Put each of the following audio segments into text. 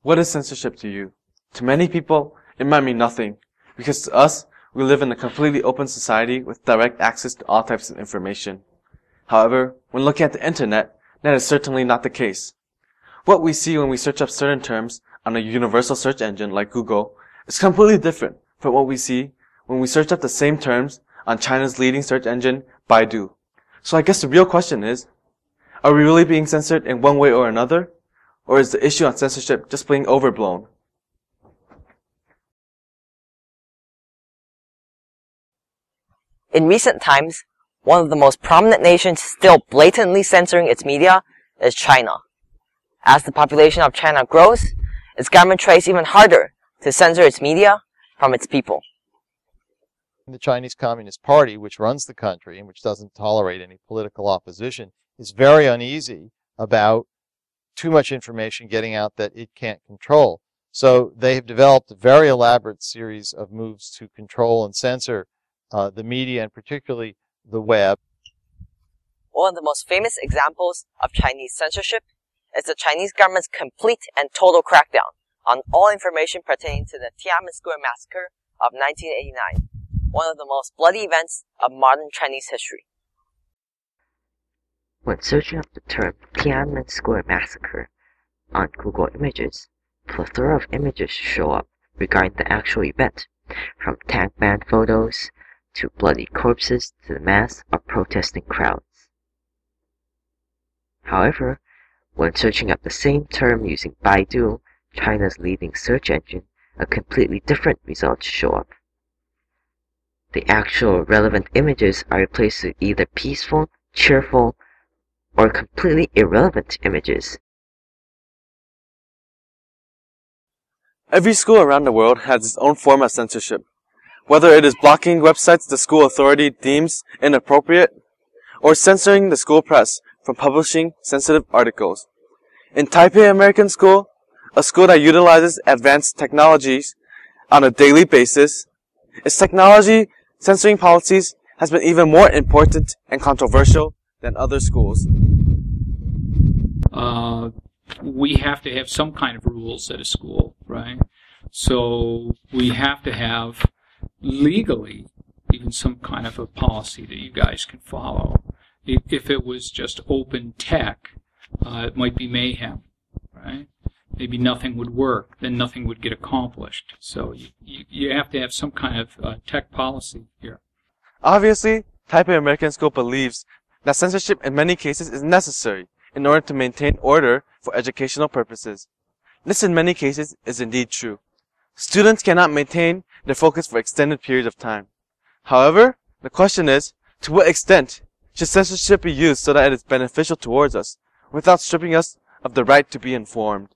What is censorship to you? To many people, it might mean nothing, because to us, we live in a completely open society with direct access to all types of information. However, when looking at the internet, that is certainly not the case. What we see when we search up certain terms on a universal search engine like Google is completely different from what we see when we search up the same terms on China's leading search engine, Baidu. So I guess the real question is, are we really being censored in one way or another? Or is the issue on censorship just being overblown? In recent times, one of the most prominent nations still blatantly censoring its media is China. As the population of China grows, its government tries even harder to censor its media from its people. The Chinese Communist Party, which runs the country and which doesn't tolerate any political opposition, is very uneasy about too much information getting out that it can't control. So they have developed a very elaborate series of moves to control and censor the media, and particularly the web. One of the most famous examples of Chinese censorship is the Chinese government's complete and total crackdown on all information pertaining to the Tiananmen Square massacre of 1989, one of the most bloody events of modern Chinese history. When searching up the term Tiananmen Square massacre on Google Images, a plethora of images show up regarding the actual event, from tank band photos to bloody corpses to the mass of protesting crowds. However, when searching up the same term using Baidu, China's leading search engine, a completely different results show up. The actual relevant images are replaced with either peaceful, cheerful, or completely irrelevant images. Every school around the world has its own form of censorship. Whether it is blocking websites the school authority deems inappropriate, or censoring the school press from publishing sensitive articles. In Taipei American School, a school that utilizes advanced technologies on a daily basis, its technology censoring policies has been even more important and controversial than other schools. We have to have some kind of rules at a school, right? So we have to have legally even some kind of a policy that you guys can follow. If it was just open tech, it might be mayhem, right? Maybe nothing would work, then nothing would get accomplished. So you have to have some kind of tech policy here. Obviously, Taipei American School believes that censorship in many cases is necessary in order to maintain order for educational purposes. This in many cases is indeed true. Students cannot maintain their focus for extended periods of time. However, the question is, to what extent should censorship be used so that it is beneficial towards us, without stripping us of the right to be informed?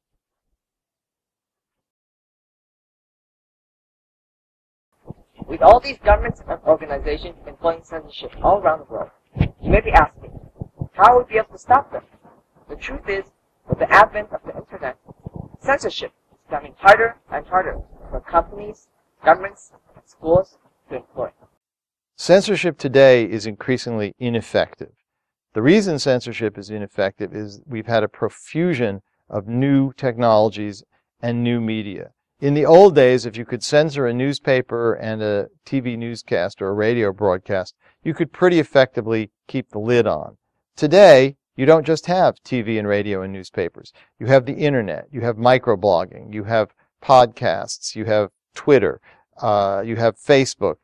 With all these governments and organizations employing censorship all around the world, you may be asking, how will we be able to stop them? The truth is, with the advent of the internet, censorship is becoming harder and harder for companies, governments, and schools to employ. Censorship today is increasingly ineffective. The reason censorship is ineffective is we've had a profusion of new technologies and new media. In the old days, if you could censor a newspaper and a TV newscast or a radio broadcast, you could pretty effectively keep the lid on. Today, you don't just have TV and radio and newspapers. You have the internet, you have microblogging, you have podcasts, you have Twitter, you have Facebook,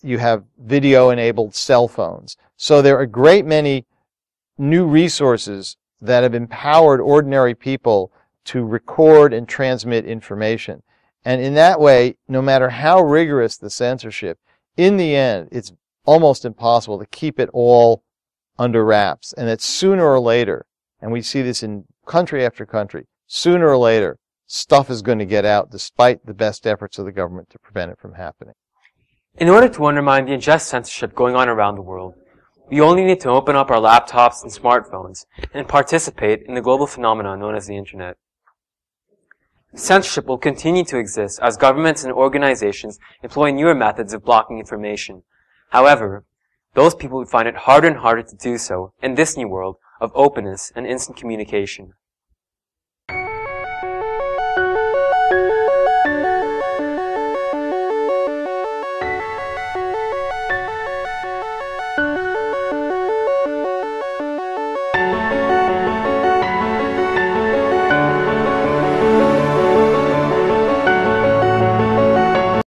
you have video-enabled cell phones. So there are a great many new resources that have empowered ordinary people to record and transmit information. And in that way, no matter how rigorous the censorship, in the end, it's almost impossible to keep it all under wraps. And that sooner or later, and we see this in country after country, sooner or later, stuff is going to get out despite the best efforts of the government to prevent it from happening. In order to undermine the unjust censorship going on around the world, we only need to open up our laptops and smartphones and participate in the global phenomenon known as the Internet. Censorship will continue to exist as governments and organizations employ newer methods of blocking information. However, those people would find it harder and harder to do so in this new world of openness and instant communication.